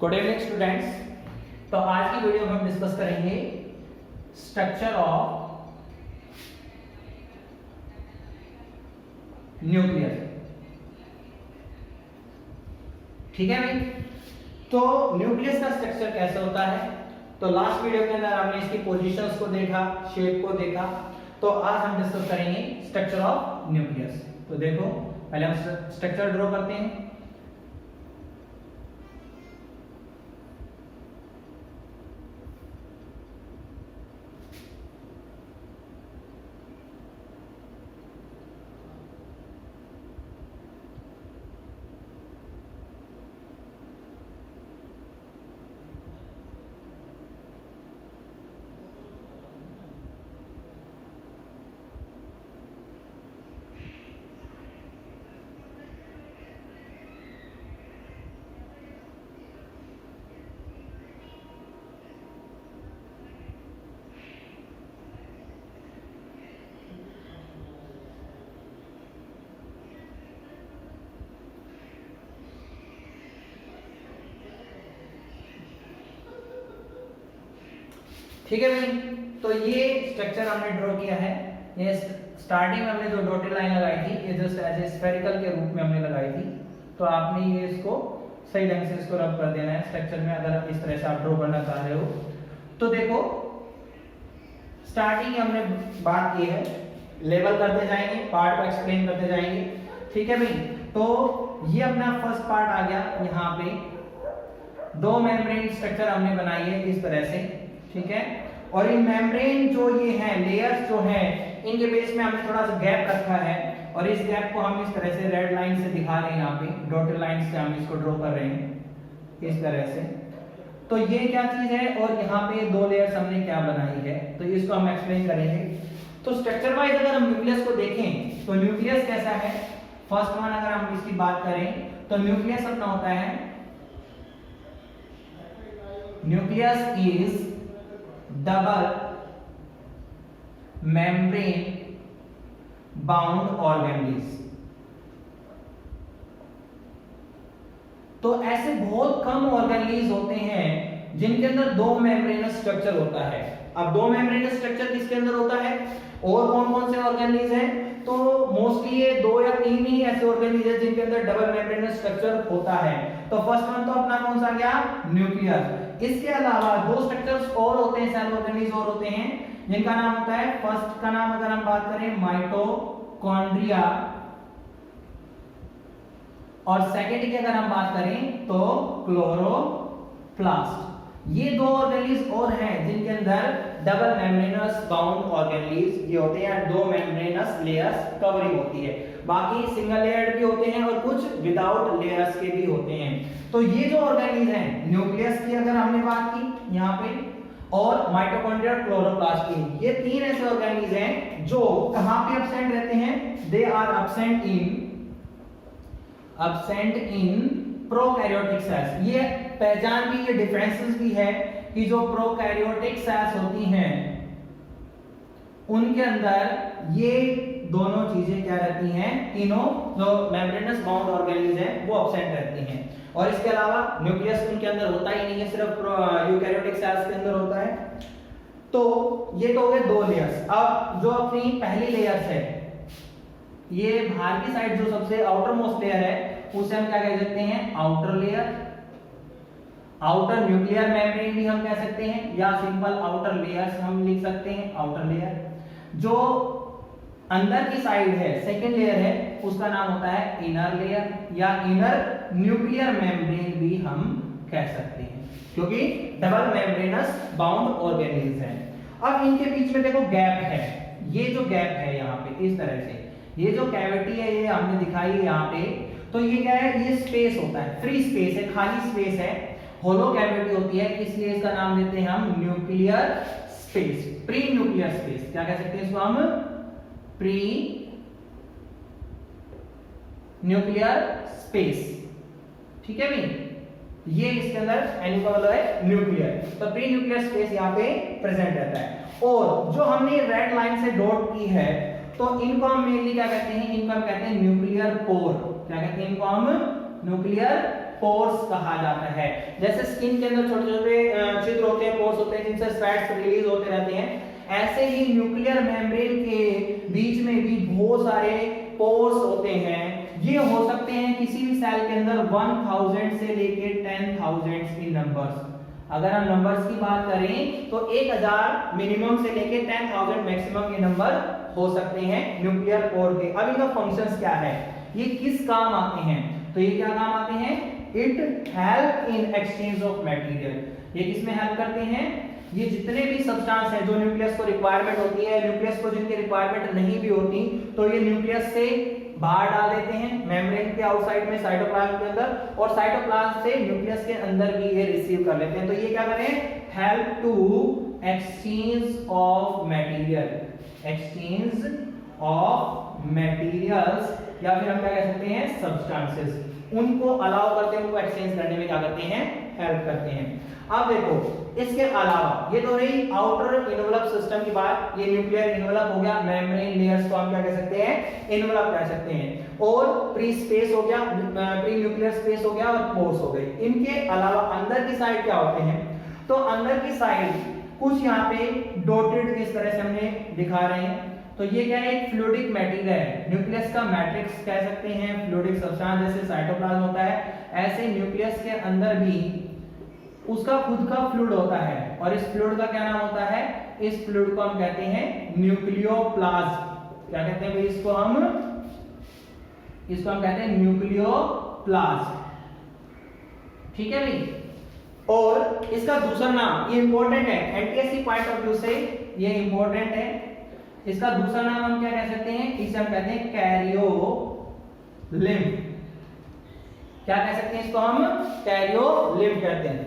Good evening students. तो आज की वीडियो में हम डिस्कस करेंगे स्ट्रक्चर ऑफ न्यूक्लियस। ठीक है भाई, तो न्यूक्लियस का स्ट्रक्चर कैसे होता है। तो लास्ट वीडियो के अंदर हमने इसकी पोजीशंस को देखा, शेप को देखा। तो आज हम डिस्कस करेंगे स्ट्रक्चर ऑफ न्यूक्लियस। तो देखो, पहले हम स्ट्रक्चर ड्रॉ करते हैं। ठीक है भाई, तो ये स्ट्रक्चर हमने ड्रॉ किया है। ये स्टार्टिंग में हमने जो डॉटेड लाइन लगाई थी, ये जस्ट एज ए स्फेरिकल के रूप में हमने लगाई थी। तो आपने ये इसको सही ढंग से इसको रब कर देना है स्ट्रक्चर में, अगर इस तरह से आप ड्रॉ करना चाह रहे हो। तो देखो, स्टार्टिंग हमने बात की है, लेवल करते जाएंगे, पार्ट को एक्सप्लेन करते जाएंगे। ठीक है भाई, तो ये अपना फर्स्ट पार्ट आ गया। यहाँ पे दो मेम्ब्रेन स्ट्रक्चर हमने बनाई है इस तरह से। ठीक है, और ये मेम्ब्रेन जो ये है, लेयर्स जो है, इनके बेस में हमने थोड़ा सा गैप रखा है, और इस गैप को हम इस तरह से रेड लाइन से दिखा रहे हैं। यहाँ पे डॉटेड लाइन से हम इसको ड्रॉ कर रहे हैं इस तरह से। तो ये क्या चीज है, और यहाँ पे दो लेयर्स हमने क्या बनाई है, तो इसको हम एक्सप्लेन करेंगे। तो स्ट्रक्चर वाइज अगर हम न्यूक्लियस को देखें तो न्यूक्लियस कैसा है। फर्स्ट वन अगर हम इसकी बात करें तो न्यूक्लियस अपना होता है, nucleus is double membrane bound organelles. तो ऐसे बहुत कम ऑर्गेनेल्स होते हैं जिनके अंदर दो मेम्ब्रेनस स्ट्रक्चर होता है। अब दो मेम्ब्रेनस स्ट्रक्चर किसके अंदर होता है, और कौन कौन से ऑर्गेनेल्स हैं। तो मोस्टली ये दो या तीन ही ऐसे ऑर्गेनेल्स हैं जिनके अंदर डबल मेम्ब्रेनस स्ट्रक्चर होता है। तो फर्स्ट वन तो अपना कौन सा गया, न्यूक्लियस। इसके अलावा दो स्ट्रक्चर्स और होते हैं, सेल ऑर्गेनेल्स और होते हैं, जिनका नाम होता है, फर्स्ट का नाम अगर हम बात करें माइटोकॉन्ड्रिया, और सेकेंड की अगर हम बात करें तो क्लोरोप्लास्ट। ये दो ऑर्गेनेल्स और हैं जिनके अंदर डबल मेम्ब्रेनस बाउंड ऑर्गेनेल्स ये होते हैं, दो मेम्ब्रेनस लेयर्स कवरिंग होती है। बाकी सिंगल लेयर्ड भी होते हैं और कुछ विदाउट लेयर्स के भी होते हैं। तो ये जो ऑर्गेनेल्स हैं, न्यूक्लियस की अगर हमने बात की यहाँ पे, और माइटोकॉन्ड्रिया और क्लोरोप्लास्ट की, ये तीन ऐसे ऑर्गेनेल्स हैं जो कहां पे एब्सेंट रहते हैं। They are absent in prokaryotic cells. ये पहचान भी, ये डिफरेंसेस भी है कि जो प्रोकैरियोटिक सेल्स होती हैं उनके अंदर ये दोनों चीजें क्या रहती हैं, तीनों जो मेम्ब्रेनस बाउंड ऑर्गेनेल्स हैं वो एब्सेंट रहती हैं। और इसके अलावा न्यूक्लियस उनके अंदर होता ही नहीं है, सिर्फ यूकैरियोटिक सेल्स के अंदर होता है। तो ये तो हो गए दो लेयर्स। अब जो अपनी पहली लेयर्स है, ये बाहर की साइड जो सबसे आउटर मोस्ट लेयर है, उसे हम क्या कह सकते हैं, outer layer. Outer nuclear membrane भी हम कह सकते हैं, या सिंपल आउटर लेयर्स हम लिख सकते हैं, आउटर लेयर। जो अंदर की साइड है, सेकेंड लेयर है, उसका नाम होता है इनर लेयर, या इनर न्यूक्लियर मेम्ब्रेन भी हम कह सकते हैं, क्योंकि डबल मेम्ब्रेनस बाउंड ऑर्गेनेल्स हैं। अब इनके बीच में देखो गैप है, ये जो गैप है यहाँ पे इस तरह से, ये जो कैविटी है ये हमने दिखाई है यहाँ पे। तो ये क्या है, ये स्पेस होता है, फ्री स्पेस है, खाली स्पेस है, होलो कैविटी होती है, इसलिए इसका नाम देते हैं हम nuclear space, pre nuclear space. क्या कह सकते हैं इसको हम, प्री न्यूक्लियर स्पेस। ठीक है भाई, ये इसके अंदर एन का मतलब है न्यूक्लियर। तो प्री न्यूक्लियर स्पेस यहाँ पे प्रेजेंट रहता है। और जो हमने रेड लाइन से डॉट की है, तो इनको हम मेनली क्या कहते हैं, इनको हम कहते हैं न्यूक्लियर पोर। क्या कहते हैं इनको हम, न्यूक्लियर पोर्स कहा जाता है। जैसे स्किन के अंदर छोटे छोटे छिद्र होते हैं, पोर्स होते हैं जिनसे फैट्स रिलीज होते रहते हैं, ऐसे ही न्यूक्लियर मेम्ब्रेन के बीच में भी बहुत सारे पोर्स होते हैं। ये हो सकते हैं किसी भी सेल के अंदर 1000 से लेके 10,000 की नंबर्स। अगर हम नंबर्स की बात करें तो 1000 मिनिमम से लेके 10,000 मैक्सिमम के नंबर हो सकते हैं न्यूक्लियर पोर के। अब इनका फंक्शंस क्या है, ये किस काम आते हैं, तो ये क्या काम आते हैं, it help in exchange of material. ये किसमें हेल्प करते हैं, ये जितने भी सब्सटेंस हैं जो न्यूक्लियस को रिक्वायरमेंट होती है, न्यूक्लियस को जिनकी रिक्वायरमेंट नहीं भी होती तो ये न्यूक्लियस से बाहर डाल देते हैं मेम्ब्रेन के आउटसाइड में साइटोप्लाज्म के अंदर, और साइटोप्लाज्म से न्यूक्लियस के अंदर भी ये रिसीव कर लेते हैं। तो ये क्या करें, help to exchange of material, exchange of materials, या फिर हम क्या कह सकते हैं सब्सटेंसेस, उनको अलाउ करते हैं, उनको एक्सचेंज करने में क्या करते हैं, हेल्प करते हैं। अब देखो इसके अलावा ये तो रही आउटर इनवलप सिस्टम की बात, ये न्यूक्लियर इनवलप हो गया, मेम्ब्रेन लेयर्स को हम क्या कह सकते हैं, इनवलप कह सकते हैं, और प्री स्पेस हो गया, प्री न्यूक्लियर स्पेस हो गया, और पोर्स हो गए। इनके अलावा अंदर की साइड क्या होते हैं, तो अंदर की साइड कुछ यहाँ पे डॉटेड इस तरह से हमने दिखा रहे हैं। तो ये क्या है, एक फ्लूइडिक मटेरियल है, न्यूक्लियस का मैट्रिक्स कह सकते हैं, फ्लूइडिक सब्सटेंस जैसे साइटोप्लाज्म होता है, ऐसे न्यूक्लियस के अंदर भी उसका खुद का फ्लूइड होता है, और इस फ्लूइड का क्या नाम होता है, इस फ्लूइड को हम कहते हैं न्यूक्लियोप्लाज्म। क्या कहते हैं भाई इसको हम कहते हैं न्यूक्लियोप्लाज्म, ठीक है भाई। और इसका दूसरा नाम, ये इंपॉर्टेंट है एनटीएससी पॉइंट ऑफ व्यू से, ये इंपॉर्टेंट है, इसका दूसरा नाम हम क्या कह सकते हैं, इसे हम कहते हैं कैरियोलिम्फ। क्या कह सकते हैं इसको हम, कैरियोलिम्फ कहते हैं,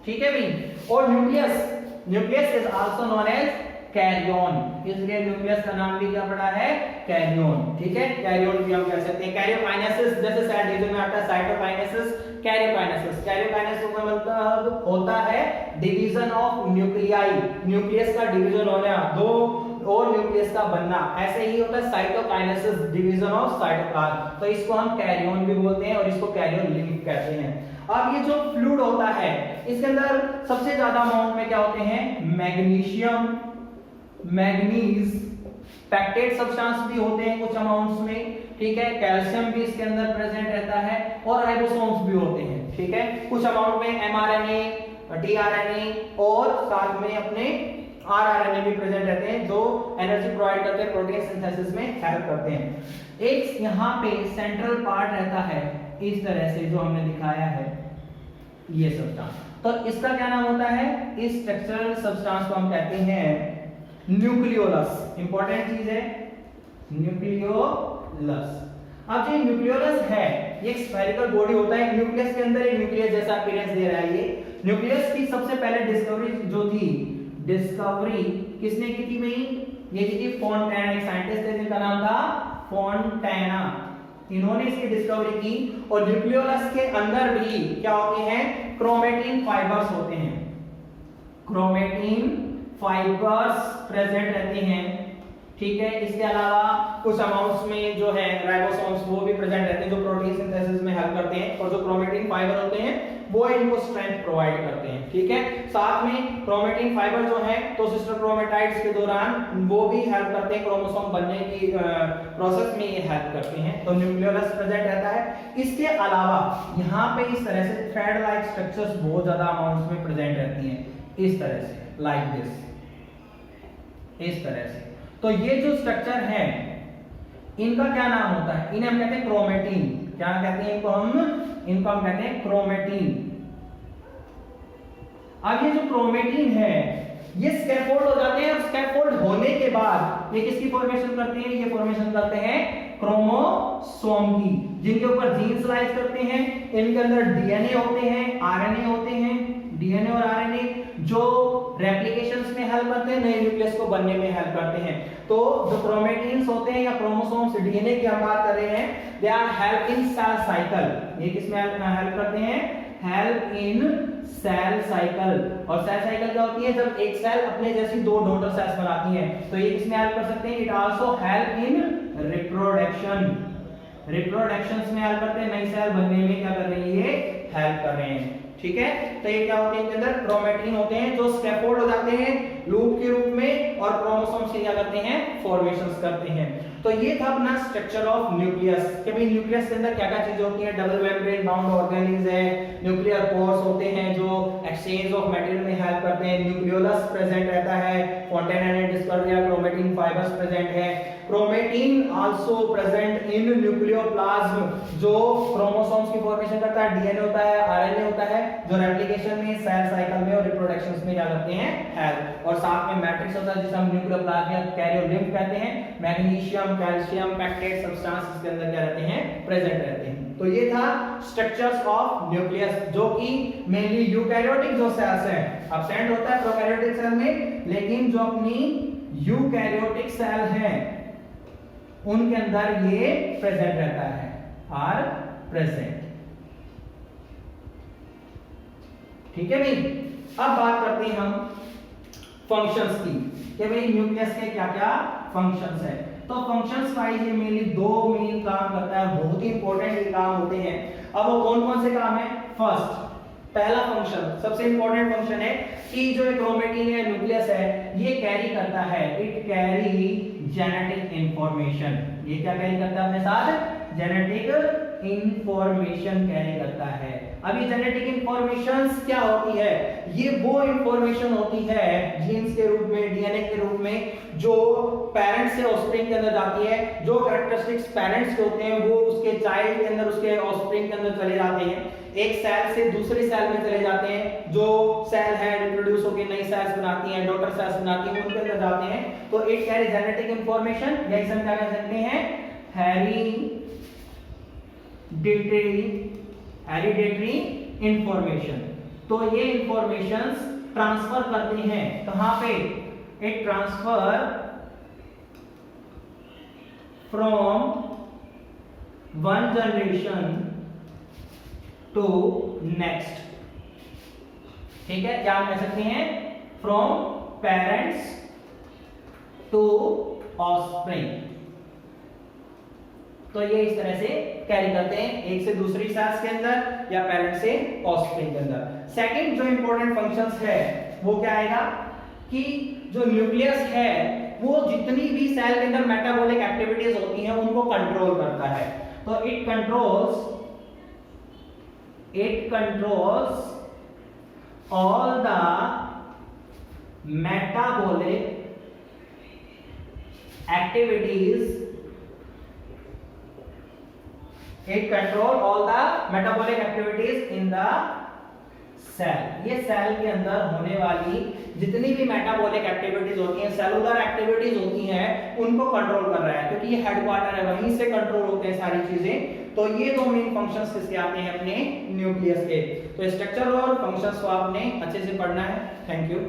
ठीक है भाई। और nucleus is also known as karyon, इसलिए न्यूक्लियस का नाम भी क्या पड़ा है, कैरियन, ठीक है। कैरियन भी हम कह सकते हैं, कैरियोकाइनेसिस जैसे सेल डिवीजन में आता है, साइटोकाइनेसिस, कैरियोकाइनेसिस। कैरियोकाइनेसिस का मतलब होता है डिवीजन ऑफ न्यूक्लियाई, न्यूक्लियस का डिवीजन होना, दो और न्यूक्लियस का बनना। ऐसे ही होता है साइटोकाइनेसिस, डिवीजन ऑफ साइटोप्लाज्म, तो इसको हम कैरियन भी बोलते हैं और इसको कैरियन लिंक कहते हैं। अब ये जो फ्लूइड होता है इसके अंदर सबसे ज्यादा अमाउंट में क्या होते हैं, मैग्नीशियम, मैग्नीज, पैक्टेट सब्सटेंस भी होते हैं कुछ अमाउंट्स में, ठीक है, कैल्शियम भी इसके अंदर प्रेजेंट रहता है, और राइबोसोम्स भी होते हैं, ठीक है, कुछ अमाउंट में एमआरएनए, टीआरएनए, और साथ में अपने आरआरएनए भी प्रेजेंट रहते हैं जो एनर्जी प्रोवाइड करते हैं, प्रोटीन सिंथेसिस में हेल्प करते हैं। एक यहाँ पे सेंट्रल पार्ट रहता है इस तरह से जो हमने दिखाया है, ये सब्सटेंस, तो इसका क्या नाम होता है, इस स्ट्रक्चरल सब्सटेंस को हम कहते हैं न्यूक्लियोलस। इंपॉर्टेंट चीज है न्यूक्लियोलस। अब ये न्यूक्लियोलस है, ये एक स्फेरिकल बॉडी होता है, न्यूक्लियस के अंदर एक न्यूक्लियस जैसा अपीयरेंस दे रहा है। ये न्यूक्लियस की सबसे पहले डिस्कवरी जो थी, डिस्कवरी किसने की थी भाई, ये की थी फोंटैना, एक साइंटिस्ट थे जिनका नाम था फोंटैना, इन्होंने इसकी डिस्कवरी की। और न्यूक्लियोलस के अंदर भी क्या होते हैं, क्रोमेटिन फाइबर्स होते हैं, क्रोमेटिन फाइबर्स प्रेजेंट रहते हैं, ठीक है। इसके अलावा कुछ अमाउंट्स में जो है राइबोसोम्स वो भी प्रेजेंट रहते हैं जो प्रोटीन सिंथेसिस में हेल्प करते हैं, और जो क्रोमेटिन फाइबर होते हैं वो इनको स्ट्रेंथ प्रोवाइड करते हैं, ठीक है। साथ में क्रोमेटिन फाइबर जो है तो सिस्टर क्रोमेटाइड्स के दौरान वो भी हेल्प करते हैं, क्रोमोसोम बनने की प्रोसेस में ये हेल्प करते हैं, तो न्यूक्लियोलस प्रेजेंट रहता है। इसके अलावा यहाँ पे इस तरह से थ्रेड लाइक स्ट्रक्चर्स बहुत ज्यादा अमाउंट्स में प्रेजेंट रहती हैं, इस तरह से, लाइक दिस, इस तरह से। तो ये जो स्ट्रक्चर है इनका क्या नाम होता है, इन्हें हम कहते हैं क्रोमेटिन। क्या कहते हैं इनको हम कहते हैं क्रोमेटिन। अब ये जो क्रोमेटिन है ये स्कैफोल्ड हो जाते हैं, और स्कैफोल्ड होने के बाद ये किसकी फॉर्मेशन करते हैं, ये फॉर्मेशन करते हैं क्रोमोसोम की, जिनके ऊपर जीन्स लाइज करते हैं। इनके अंदर डीएनए होते हैं, आरएनए होते हैं, डीएनए और आरएनए जो रेप्लिकेशंस में हेल्प करते हैं, नए न्यूक्लियस को बनने में हेल्प करते हैं। तो जो क्रोमेटिन्स होते हैं या क्रोमोसोम्स, डीएनए की हम बात कर रहे हैं, they are help in cell cycle. ये किसमें हेल्प करते हैं, हेल्प इन सेल साइकिल। और सेल साइकिल क्या होती है, जब एक सेल अपने जैसी दो डॉटर सेल्स बनाती है, तो ये किसमें हेल्प कर सकते हैं, it also help in reproduction. Reproductions में हेल्प करते हैं, नई सेल बनने में क्या कर रही है, हेल्प कर रहे हैं। ठीक है, तो ये क्या होते हैं, इनके अंदर क्रोमेटिन होते हैं जो स्कैफोल्ड हो जाते हैं लूप के रूप में और क्रोमोसोम्स से क्या करते हैं, फॉर्मेशंस करते हैं। तो ये था अपना स्ट्रक्चर ऑफ न्यूक्लियस कि भाई न्यूक्लियस के अंदर क्या क्या चीजें होती हैं, डबल मेम्ब्रेन बाउंड ऑर्गेनेल्स है, न्यूक्लियर पोर्स होते हैं जो एक्सचेंज ऑफ मटेरियल में हेल्प करते हैं, न्यूक्लियोलस प्रेजेंट रहता है, फोंटेना ने डिस्कस किया, क्रोमेटिन फाइबर्स प्रेजेंट है, chromatin also present in nucleoplasm जो क्रोमोसोम्स की फॉर्मेशन करता है, डीएनए होता है, आरएनए होता है जो रेप्लिकेशन में, सेल साइकिल में और रिप्रोडक्शन में क्या करते हैं, हेल्प, और साथ में मैट्रिक्स होता है जिसे हम न्यूक्लियोप्लाज्म या कैरियोलिम्फ कहते हैं, मैग्नीशियम, कैल्शियम, पैक्टेट सब्सटेंस इसके अंदर क्या रहते हैं, प्रेजेंट रहते हैं। तो ये था स्ट्रक्चर्स ऑफ न्यूक्लियस जो कि मेनली यूकैरियोटिक जो सेल्स हैं एब्सेंट होता है प्रोकैरियोटिक सेल में, लेकिन जो अपनी यूकैरियोटिक सेल हैं उनके अंदर ये प्रेजेंट रहता है, आर प्रेजेंट। ठीक है भाई, अब बात करते हैं हम फंक्शंस की कि भाई न्यूक्लियस के क्या क्या फंक्शंस है। तो फंक्शंस वाइज ये मेनली दो मेन काम करता है, बहुत ही इंपॉर्टेंट ये काम होते हैं। अब वो कौन कौन से काम है, फर्स्ट पहला फंक्शन सबसे इंपॉर्टेंट फंक्शन है कि जो क्रोमेटिन है न्यूक्लियस है ये कैरी करता है, इट कैरी जेनेटिक इंफॉर्मेशन। ये क्या कैरी करता है अपने साथ, जेनेटिक इंफॉर्मेशन कैरी करता है। अब ये जेनेटिक इंफॉर्मेशंस क्या होती है, ये वो इंफॉर्मेशन होती है जीन्स के रूप में, डीएनए के रूप में जो पेरेंट्स से ऑफस्प्रिंग के अंदर जाती है, जो कैरेक्टरिस्टिक्स पेरेंट्स के होते हैं वो उसके चाइल्ड के अंदर, उसके ऑफस्प्रिंग के अंदर चले जाते हैं, एक सेल से दूसरी सेल में चले जाते हैं, जो सेल है रिप्रोड्यूस होकर नई सेल्स बनाती हैं, डॉटर सेल्स बनाती हैं, उनके अंदर जाते हैं। तो इट कैरी जेनेटिक इंफॉर्मेशन, या इसे हम क्या कह सकते हैं, हेरिडेटरी इंफॉर्मेशन। तो ये इंफॉर्मेशंस ट्रांसफर करते हैं कहां पे, it transfer from one generation to next. ठीक है, क्या हम कह सकते हैं, फ्रॉम पेरेंट्स टू ऑफस्प्रिंग। तो ये इस तरह से कैरी करते हैं एक से दूसरी सेल्स के अंदर या पेरेंट से ऑफस्प्रिंग के अंदर। सेकंड जो इंपॉर्टेंट फंक्शंस है वो क्या आएगा कि जो न्यूक्लियस है वो जितनी भी सेल के अंदर मेटाबॉलिक एक्टिविटीज होती हैं उनको कंट्रोल करता है। तो it controls all the metabolic activities, it control all the metabolic activities in the cell। ये सेल के अंदर होने वाली जितनी भी मेटाबॉलिक एक्टिविटीज होती हैं, सेलुलर एक्टिविटीज होती हैं, उनको कंट्रोल कर रहा है क्योंकि ये हेडक्वार्टर है, वहीं से कंट्रोल होते हैं सारी चीजें। तो ये दो मेन फंक्शंस किसके आते हैं अपने न्यूक्लियस के। तो स्ट्रक्चर और फंक्शंस को आपने अच्छे से पढ़ना है। Thank you.